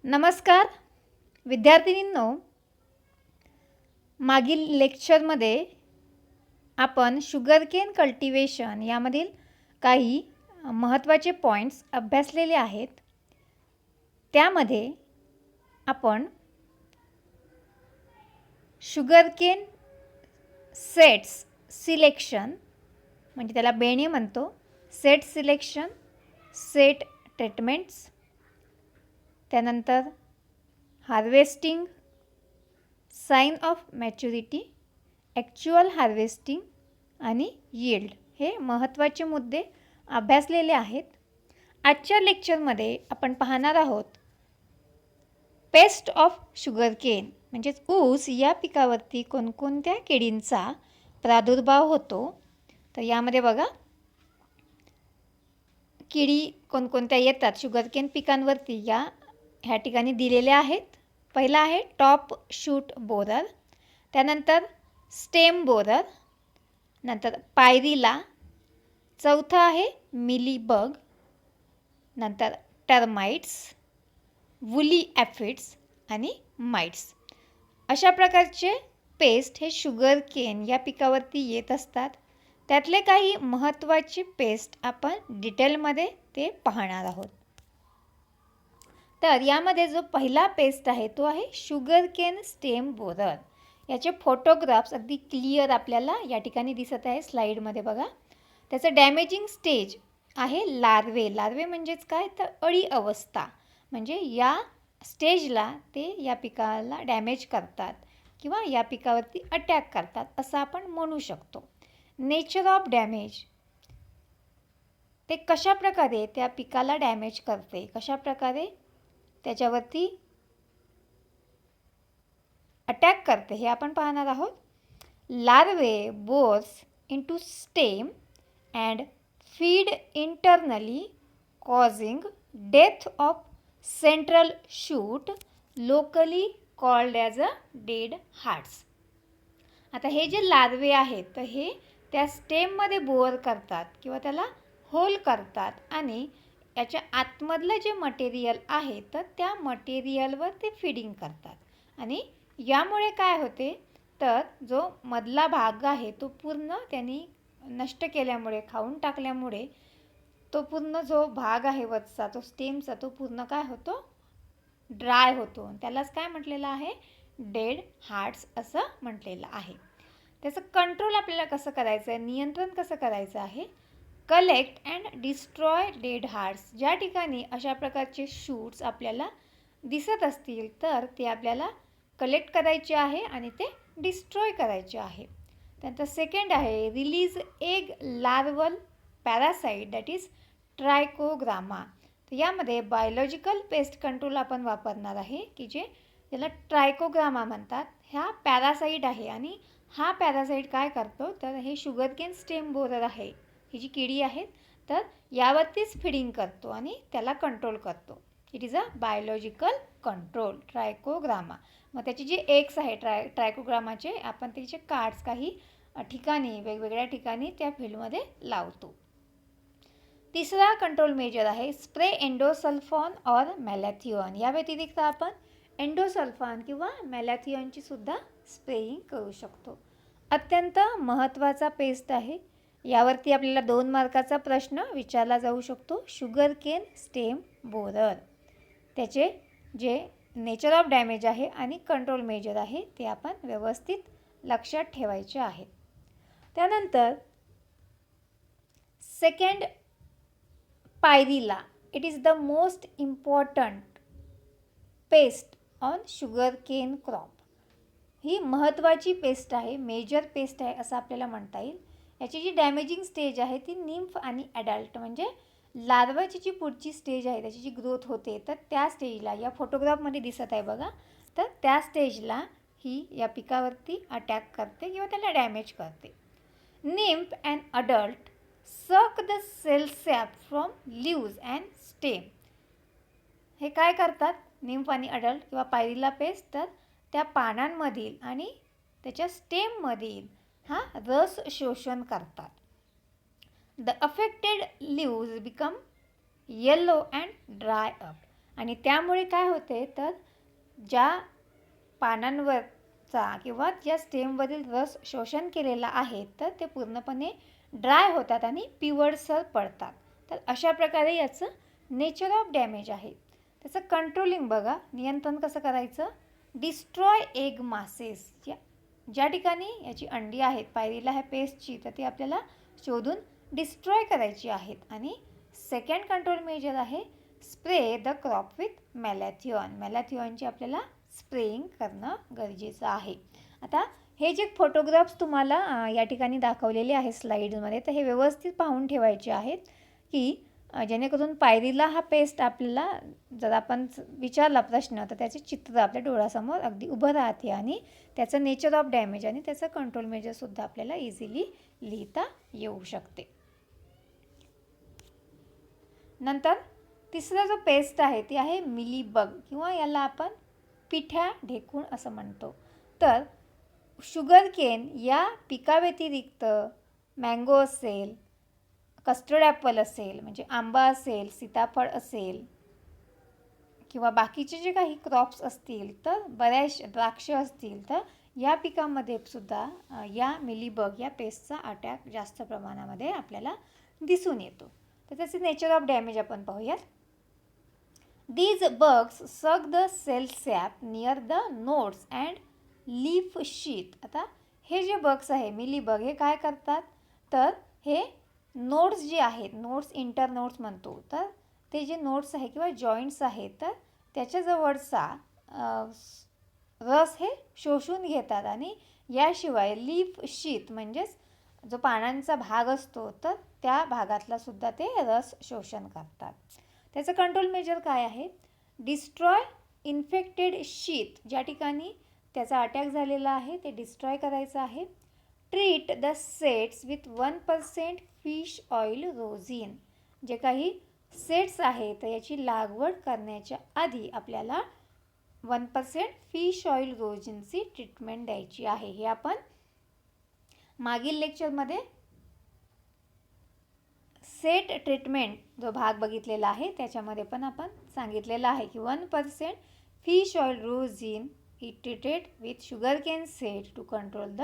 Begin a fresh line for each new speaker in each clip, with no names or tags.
नमस्कार विद्यार्थिनींनो, मागील लेक्चरमध्ये आपण शुगरकेन कल्टिवेशन यामधील काही महत्त्वाचे पॉइंट्स अभ्यासलेले आहेत. त्यामध्ये आपण शुगरकेन सेट्स सिलेक्शन म्हणजे त्याला बेणे म्हणतो, सेट सिलेक्शन, सेट ट्रीटमेंट्स, त्यानंतर harvesting, sign of maturity, actual harvesting आणि यील्ड हे महत्त्वाचे मुद्दे अभ्यासलेले आहेत. आजच्या लेक्चरमध्ये आपण पाहणार आहोत पेस्ट ऑफ शुगरकेन म्हणजेच ऊस या पिकावरती कोणकोणत्या किडींचा प्रादुर्भाव होतो. तर यामध्ये बघा किडी कोणकोणत्या येतात शुगरकेन पिकांवरती ह्या ठिकाणी दिलेल्या आहेत. पहिला आहे टॉप शूट बोरर, त्यानंतर स्टेम बोरर, नंतर पायरिला, चौथा आहे मिलीबग, नंतर टर्माइट्स, वुली ॲफिड्स आणि माइट्स. अशा प्रकारचे पेस्ट हे शुगरकेन या पिकावरती येत असतात. त्यातले काही महत्त्वाचे पेस्ट आपण डिटेलमध्ये ते पाहणार आहोत. तर यामध्ये जो पहिला पेस्ट आहे तो आहे शुगरकेन स्टेम बोरर. याचे फोटोग्राफ्स अगदी क्लिअर आपल्याला या ठिकाणी दिसत आहे स्लाईडमध्ये बघा. त्याचं डॅमेजिंग स्टेज आहे लार्वे. लार्वे म्हणजेच काय तर अळी अवस्था, म्हणजे या स्टेजला ते या पिकाला डॅमेज करतात किंवा या पिकावरती अटॅक करतात असं आपण म्हणू शकतो. नेचर ऑफ डॅमेज, ते कशा प्रकारे त्या पिकाला डॅमेज करते, कशा प्रकारे त्याच्यावरती अटॅक करते हे आपण पाहणार आहोत. Larvae bores into stem and feed internally causing death of central shoot locally called as a dead hearts. आता हे जे लार्वे आहेत तर हे त्या स्टेममध्ये बोअर करतात किंवा त्याला होल करतात आणि याच्या आतमधलं जे मटेरियल आहे तर त्या मटेरियलवर ते फीडिंग करतात आणि यामुळे काय होते तर जो मधला भाग आहे तो पूर्ण त्यांनी नष्ट केल्यामुळे, खाऊन टाकल्यामुळे तो पूर्ण जो भाग आहे वरचा तो स्टेमचा तो पूर्ण काय होतो, ड्राय होतो. त्यालाच काय म्हटलेलं आहे, डेड हार्ट्स असं म्हटलेलं आहे. त्याचं कंट्रोल आपल्याला कसं करायचं आहे, नियंत्रण कसं करायचं आहे, collect and destroy dead hearts. ज्या ठिकाणी अशा प्रकारचे शूट्स आपल्याला दिसत असतील तर ते आपल्याला कलेक्ट करायचे आहे आणि ते डिस्ट्रॉय करायचे आहे. त्यानंतर सेकंड आहे release egg larval parasite that is trichogramma. तर यामध्ये बायोलॉजिकल पेस्ट कंट्रोल आपण वापरणार आहे की जे त्याला ट्रायकोग्रामा म्हणतात. ह्या पॅरासाईट आहे आणि हा पॅरासाईट काय करतो तर हे शुगरकेन स्टेम बोरर आहे, ही जी किडी आहेत तर यावरतीच फिडिंग करतो आणि त्याला कंट्रोल करतो. It is a biological control trichogramma. मग त्याचे जे एग्स आहे ट्रायकोग्रामाचे आपण त्याचे कार्ड्स काही ठिकाणी वेगवेगळ्या ठिकाणी त्या फील्डमध्ये लावतो. तिसरा कंट्रोल मेजर आहे स्प्रे एंडोसल्फॉन और मॅलॅथिओन. या व्यतिरिक्त आपण एंडोसल्फान किंवा मॅलॅथिओनची सुद्धा स्प्रेइंग करू शकतो. अत्यंत महत्त्वाचा पेस्ट आहे. यावरती आपल्याला 2 मार्काचा प्रश्न विचारला जाऊ शकतो. शुगरकेन स्टेम बोरर, त्याचे जे नेचर ऑफ डॅमेज आहे आणि कंट्रोल मेजर आहे ते आपण व्यवस्थित लक्षात ठेवायचे आहेत. त्यानंतर second pyrilla. It is the most important pest on sugarcane crop. ही महत्त्वाची पेस्ट आहे, मेजर पेस्ट आहे असं आपल्याला म्हणता येईल. याची जी डॅमेजिंग स्टेज आहे ती निम्फ आणि ॲडल्ट म्हणजे लार्वाची जी पुढची स्टेज आहे त्याची जी ग्रोथ होते तर त्या स्टेजला या फोटोग्राफमध्ये दिसत आहे बघा, तर त्या स्टेजला ही या पिकावरती अटॅक करते किंवा त्याला डॅमेज करते. Nymph and adult suck the cell sap from leaves and stem. हे काय करतात निम्फ आणि अडल्ट किंवा पायरिला पेस्ट तर त्या पानांमधील आणि त्याच्या स्टेममधील हा रस शोषण करतात. The affected leaves become yellow and dry up. आणि त्यामुळे काय होते तर ज्या पानांवरचा किंवा ज्या स्टेमवरील रस शोषण केलेला आहे तर ते पूर्णपणे ड्राय होतात आणि पिवळसर पडतात. तर अशा प्रकारे याचं नेचर ऑफ डॅमेज आहे. त्याचं कंट्रोलिंग बघा, नियंत्रण कसं करायचं. डिस्ट्रॉय एग मासेस, ज्या ठिकाणी याची अंडी आहेत पायरीला ह्या पेस्टची, तर ती आपल्याला शोधून डिस्ट्रॉय करायची आहेत. आणि सेकंड कंट्रोल मेजर आहे spray the crop with malathion. मॅलॅथिऑनची आपल्याला स्प्रेइंग करणं गरजेचं आहे. आता हे जे फोटोग्राफ्स तुम्हाला या ठिकाणी दाखवलेले आहे स्लाईडमध्ये, तर हे व्यवस्थित पाहून ठेवायचे आहेत की जेणेकरून पायरीला हा पेस्ट आपल्याला जर आपण विचारला प्रश्न तर त्याचे चित्र आपल्या डोळ्यासमोर अगदी उभं राहते आणि त्याचं नेचर ऑफ डॅमेज आणि त्याचं कंट्रोल मेजरसुद्धा आपल्याला इझिली लिहिता येऊ शकते. नंतर तिसरा जो पेस्ट आहे ती आहे मिलीबग किंवा याला आपण पिठ्या ढेकूण असं म्हणतो. तर शुगरकेन या पिकाव्यतिरिक्त मँगो असेल, कस्टर्ड ॲपल असेल म्हणजे आंबा असेल, सीताफळ असेल किंवा बाकीचे जे काही क्रॉप्स असतील, तर बऱ्याच द्राक्ष असतील, तर या पिकामध्ये सुद्धा या मिलीबग या पेस्टचा अटॅक जास्त प्रमाणामध्ये आपल्याला दिसून येतो. तर त्याचे नेचर ऑफ डॅमेज आपण पाहूयात. These bugs suck the cell sap near the nodes and leaf sheath. आता हे जे बग्स आहे मिलीबग हे काय करतात तर हे नोड्स जे आहेत, नोड्स इंटर नोड्स म्हणतो, तर ते जे नोड्स आहे किंवा जॉईंट्स आहेत तर त्याच्याजवळचा रस हे शोषून घेतात आणि याशिवाय लीफ शीत म्हणजेच जो पानांचा भाग असतो तर त्या भागातला सुद्धा ते रस शोषण करतात. त्याचं कंट्रोल मेजर काय आहे. डिस्ट्रॉय इन्फेक्टेड शीत, ज्या ठिकाणी त्याचा अटॅक झालेला आहे ते डिस्ट्रॉय करायचं आहे. Treat the sets with 1% fish oil rosin, जे काही सेट्स आहे तर याची लागवड करण्याच्या आधी आपल्याला 1% फिश ऑइल रोझिनची ट्रीटमेंट द्यायची आहे. हे आपण मागील लेक्चरमध्ये सेट ट्रीटमेंट जो भाग बघितलेला आहे त्याच्यामध्ये पण आपण सांगितलेलं आहे की 1% fish oil rosin is treated with sugarcane set to control the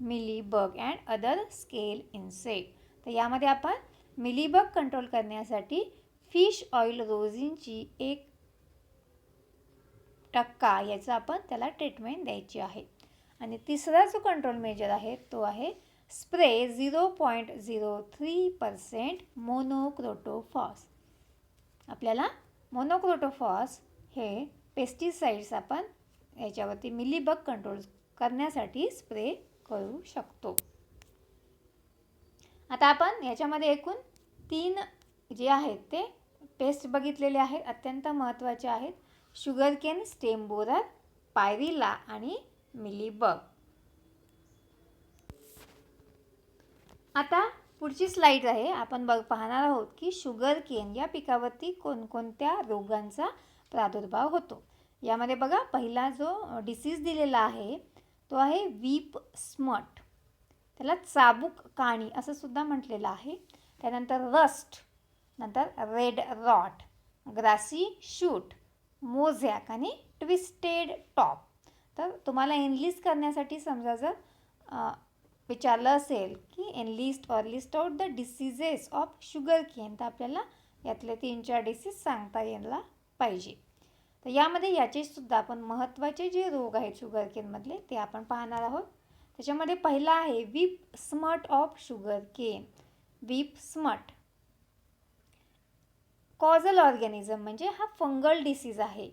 mealybug and other scale insect. तर यामध्ये आपण मिलीबग कंट्रोल करण्यासाठी फिश ऑइल रोझिनची 1% याचं आपण त्याला ट्रीटमेंट द्यायची आहे. आणि तिसरा जो कंट्रोल मेजर आहे तो आहे स्प्रे 0.03% मोनोक्रोटोफॉस. आपल्याला मोनोक्रोटोफॉस हे पेस्टिसाइड्स आपण याच्यावरती मिलीबग कंट्रोल करण्यासाठी स्प्रे करू शकतो. आता आपण याच्यामध्ये एकूण 3 जे आहेत ते पेस्ट बघितलेले आहेत, अत्यंत महत्त्वाचे आहेत. शुगरकेन स्टेम बोरर, पायरीला आणि मिलीबग. आता पुढची स्लाईड आहे, आपण पाहणार आहोत की शुगरकेन या पिकावरती कोणकोणत्या रोगांचा प्रादुर्भाव होतो. यामध्ये बघा पहिला जो डिसीज दिलेला आहे तो आहे वीप स्मट, त्याला चाबूक काणी असं सुद्धा म्हटलेलं आहे. त्यानंतर रस्ट, नंतर red rot, grassy shoot, mosaic आणि ट्विस्टेड टॉप. तर तुम्हाला एनलिस्ट करण्यासाठी समजा जर विचारलं असेल की enlist or list out the diseases of sugarcane, तर आपल्याला यातले 3-4 डिसीज सांगता यायला पाहिजे. तर यामध्ये याचे सुद्धा आपण महत्त्वाचे जे रोग आहेत शुगरकेनमधले ते आपण पाहणार आहोत. त्याच्यामध्ये पहिला आहे whip smut of sugarcane. Whip smut causal organism म्हणजे हा फंगल डिसीज आहे,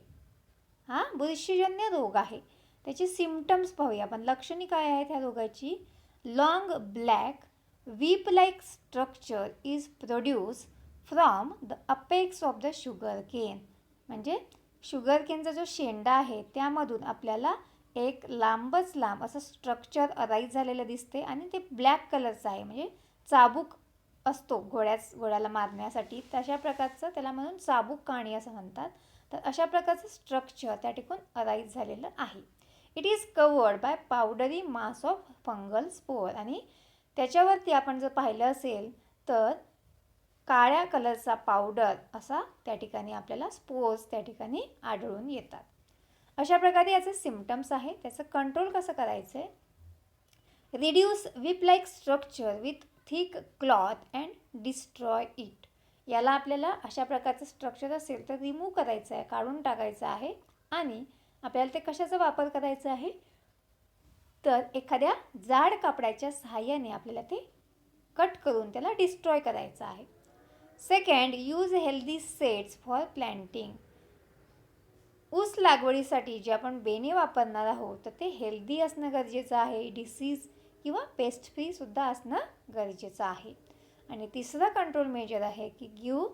हा बुरशीजन्य रोग आहे. त्याची सिम्पटम्स पाहूया आपण. लक्षणे काय आहेत ह्या रोगाची. Long black weep like structure is produce from the apex of the sugarcane, म्हणजे शुगरकेनचा जो शेंडा आहे त्यामधून आपल्याला एक लांबच लांब असं स्ट्रक्चर अराईज झालेलं दिसते आणि ते ब्लॅक कलरचं आहे, म्हणजे चाबूक असतो घोड्याला मारण्यासाठी, तशा प्रकारचं त्याला म्हणून चाबूक काणी असं म्हणतात. तर अशा प्रकारचं स्ट्रक्चर त्या ठिकाणी अराईज झालेलं आहे. It is covered by पावडरी mass of fungal spore, आणि त्याच्यावरती आपण जर पाहिलं असेल तर काळ्या कलरचा पावडर असा त्या ठिकाणी आपल्याला स्पोर्स त्या ठिकाणी आढळून येतात. अशा प्रकारे याचे सिम्पटम्स आहे. त्याचं कंट्रोल कसं करायचं आहे? रिड्यूस विप like structure with thick cloth and destroy it. याला आपल्याला अशा प्रकारचं स्ट्रक्चर असेल तर रिमूव्ह करायचं आहे, काढून टाकायचं आहे. आणि आपल्याला ते कशाचा वापर करायचा आहे? तर एखाद्या जाड कापडाच्या सहाय्याने आपल्याला ते कट करून त्याला डिस्ट्रॉय करायचं आहे. Second, use healthy sets for planting. ऊस लागवडीसाठी जे आपण बेने वापरणार आहोत तर ते हेल्दी असणं गरजेचं आहे. डिसीज किंवा पेस्ट फ्री सुद्धा असणं गरजेचं आहे. आणि तिसरा कंट्रोल मेजर आहे की गिव्ह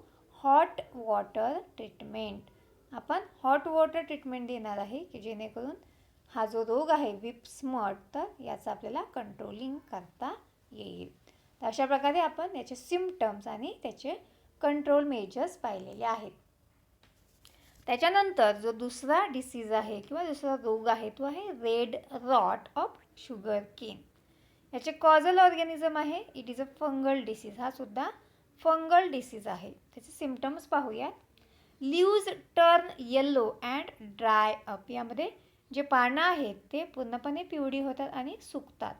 हॉट वॉटर ट्रीटमेंट. आपण हॉट वॉटर ट्रीटमेंट देणार आहे की जेणेकरून हा जो रोग आहे विप स्मट तर याचं आपल्याला कंट्रोलिंग करता येईल. तर अशा प्रकारे आपण याचे सिम्पटम्स आणि त्याचे कंट्रोल मेजर्स पाहिलेले आहेत. त्याच्यानंतर जो दुसरा डिसीज आहे किंवा दुसरा रोग आहे तो आहे red rot of sugar cane. याचे कॉझल ऑर्गॅनिझम आहे. It is a fungal disease. हा सुद्धा फंगल डिसीज आहे. त्याचे सिम्पटम्स पाहूयात. Leaves turn yellow and dry up. यामध्ये जे पानं आहेत ते पूर्णपणे पिवळी होतात आणि सुकतात.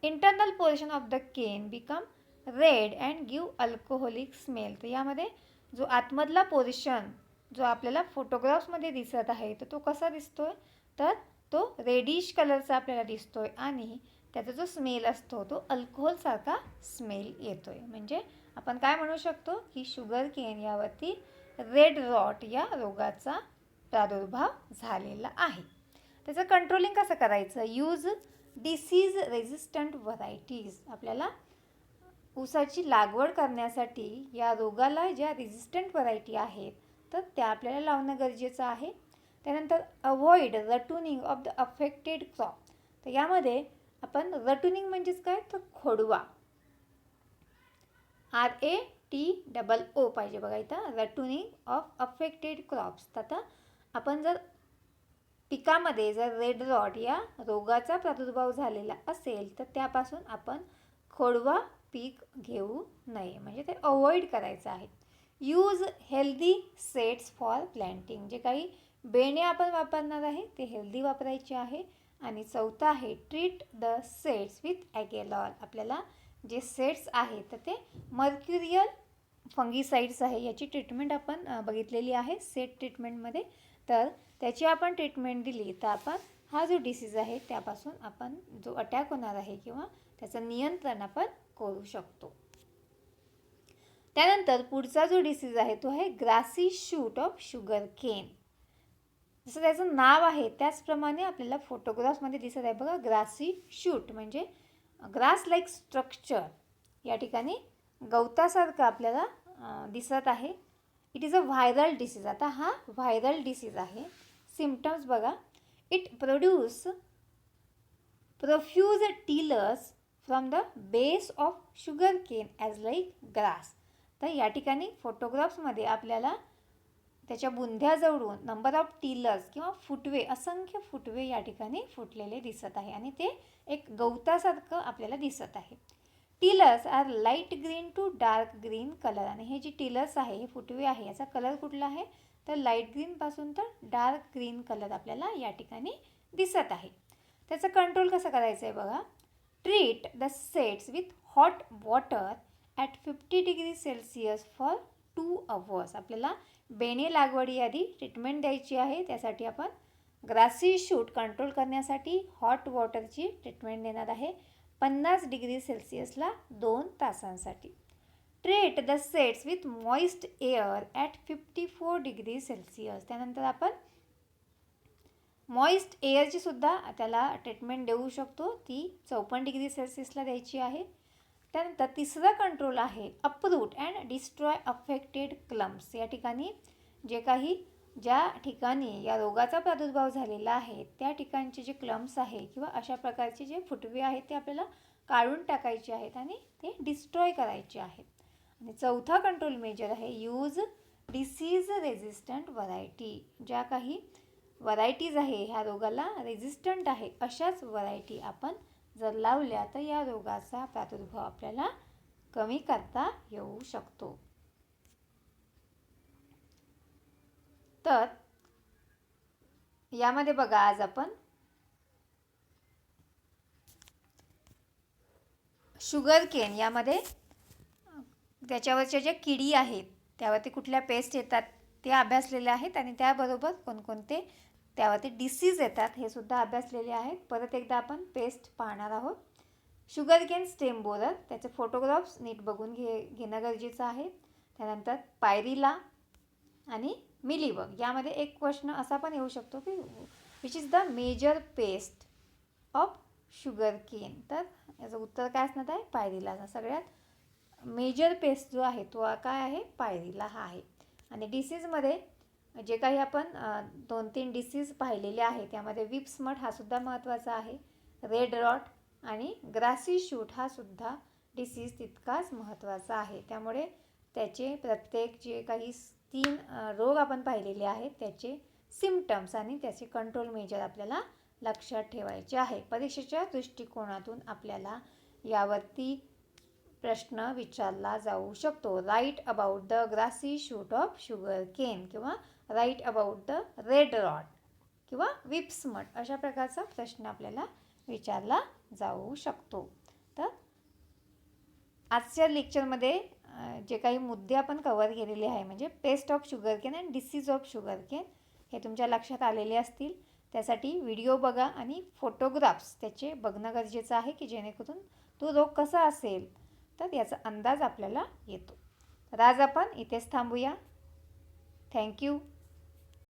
Internal portion of the cane become red and give alcoholic smell. तर यामध्ये जो आतमधला पोर्शन जो आपल्याला फोटोग्राफ्समध्ये दिसत आहे तर तो कसा दिसतोय? तर तो रेडिश कलरचा आपल्याला दिसतोय आणि त्याचा जो स्मेल असतो तो अल्कोहोलसारखा स्मेल येतोय. म्हणजे आपण काय म्हणू शकतो की शुगर केन यावरती रेड रॉट या रोगाचा प्रादुर्भाव झालेला आहे. त्याचं कंट्रोलिंग कसं करायचं? Use disease resistant varieties. आपल्याला ऊसाची लागवड करण्यासाठी या रोगाला ज्या रेझिस्टंट व्हरायटी आहेत तर त्या आपल्याला लावणं गरजेचं आहे. त्यानंतर avoid ratooning of the affected crop. तर यामध्ये आपण रटुनिंग म्हणजेच काय? तर खोडवा. RATOO पाहिजे बघा इथं. रटुनिंग ऑफ अफेक्टेड क्रॉप्स. आता आपण जर पिकामध्ये जर रेड रॉट या रोगाचा प्रादुर्भाव झालेला असेल तर त्यापासून आपण खोडवा पीक घेऊ नये. म्हणजे ते अवॉइड करायचं आहे. Use healthy sets for planting. जे काही बेणे आपण वापरणार आहे ते हेल्दी वापरायचे आहे. आणि चौथा आहे ट्रीट द सेट्स विथ ॲगेलॉल. आपल्याला जे सेट्स आहेत तर ते मर्क्युरियल फंगीसाईड्स आहे. याची ट्रीटमेंट आपण बघितलेली आहे सेट ट्रीटमेंटमध्ये. तर त्याची आपण ट्रीटमेंट दिली तर आपण हा जो डिसीज आहे त्यापासून आपण जो अटॅक होणार आहे किंवा त्याचं नियंत्रण आपण करू शकतो. त्यानंतर पुढचा जो डिसीज आहे तो आहे grassy shoot of sugar cane. जसं त्याचं नाव आहे त्याचप्रमाणे आपल्याला फोटोग्राफ्समध्ये दिसत आहे बघा. ग्रासी शूट म्हणजे ग्रास लाईक स्ट्रक्चर. या ठिकाणी गवतासारखं आपल्याला दिसत आहे. It is a viral disease. आता हा व्हायरल डिसीज आहे. सिम्पटम्स बघा. It produce profuse tillers from the base of sugar cane as like grass. तर या ठिकाणी फोटोग्राफ्समध्ये आपल्याला त्याच्या बुंध्याजवळून नंबर ऑफ टीलर्स किंवा फुटवे, असंख्य फुटवे या ठिकाणी फुटलेले दिसत आहे आणि ते एक गवतासारखं आपल्याला दिसत आहे. Tillers are light green to dark green colour. आणि हे जे टीलर्स आहे हे फुटवे आहे याचा कलर कुठला आहे? तर लाईट ग्रीनपासून तर डार्क ग्रीन कलर आपल्याला या ठिकाणी दिसत आहे. त्याचं कंट्रोल कसं करायचं आहे बघा. Treat the sets with hot water at 50 degree Celsius for 2 hours. आपल्याला बेणे लागवडी आधी ट्रीटमेंट द्यायची आहे. त्यासाठी आपण ग्रासी शूट कंट्रोल करण्यासाठी हॉट वॉटरची ट्रीटमेंट देणार आहे 50 डिग्री सेल्सिअसला 2 तासांसाठी. Treat the sets with moist air at 54 degree Celsius. त्यानंतर आपण मॉइस्ट एअरची सुद्धा त्याला ट्रीटमेंट देऊ शकतो. ती 54 डिग्री सेल्सिअसला द्यायची आहे. त्यानंतर तिसरा कंट्रोल आहे अप्रूट अँड डिस्ट्रॉय अफेक्टेड क्लम्प्स. या ठिकाणी जे काही ज्या ठिकाणी या रोगाचा प्रादुर्भाव झालेला आहे त्या ठिकाणचे जे क्लम्प्स आहे किंवा अशा प्रकारचे जे फुटवे आहेत ते आपल्याला काढून टाकायचे आहेत आणि ते डिस्ट्रॉय करायचे आहेत. आणि चौथा कंट्रोल मेजर आहे यूज डिसीज रेझिस्टंट व्हरायटी. ज्या काही व्हरायटीज आहे ह्या रोगाला रेझिस्टंट आहे अशाच व्हरायटी आपण जर लावल्या तर या रोगाचा प्रादुर्भाव आपल्याला कमी करता येऊ शकतो. तर यामध्ये बघा आज आपण शुगर केन यामध्ये त्याच्यावरच्या ज्या किडी आहेत त्यावरती कुठल्या पेस्ट येतात ते अभ्यासलेले आहेत आणि त्याबरोबर कोणकोणते त्यावरती डिसीज येतात हे सुद्धा अभ्यासलेले आहेत. परत एकदा आपण पेस्ट पाहणार आहोत. शुगर केन स्टेम बोरर, त्याचे फोटोग्राफ्स नीट बघून घेणं गरजेचं आहे. त्यानंतर पायरिला आणि मिलीबग. यामध्ये एक प्रश्न असा पण येऊ शकतो की which is the major pest of sugar cane. तर याचं उत्तर काय असणार आहे? पायरिला. सगळ्यात मेजर पेस्ट जो आहे तो काय आहे? पायरिला हा आहे. आणि डिसीजमध्ये जे काही आपण 2-3 डिसीज पाहिलेले आहे त्यामध्ये विप्समट हा सुद्धा महत्त्वाचा आहे. रेड रॉट आणि ग्रासी शूट हा सुद्धा डिसीज तितकाच महत्त्वाचा आहे. त्यामुळे त्याचे प्रत्येक जे काही 3 रोग आपण पाहिलेले आहेत त्याचे सिम्पटम्स आणि त्याचे कंट्रोल मेजर आपल्याला लक्षात ठेवायचे आहे. परीक्षेच्या दृष्टिकोनातून आपल्याला यावरती प्रश्न विचारला जाऊ शकतो. Write about the grassy shoot of sugar cane किंवा write about the red rot किंवा विप्समट अशा प्रकारचा प्रश्न आपल्याला विचारला जाऊ शकतो. तर आजच्या लेक्चरमध्ये जे काही मुद्दे आपण कव्हर केलेले आहे म्हणजे paste of sugar cane and disease of sugar cane हे तुमच्या लक्षात आलेले असतील. त्यासाठी व्हिडिओ बघा आणि फोटोग्राफ्स त्याचे बघणं गरजेचं आहे की जेणेकरून तो रोग कसा असेल तर याचा अंदाज आपल्याला येतो. तर आज आपण इथेच थांबूया. थँक्यू.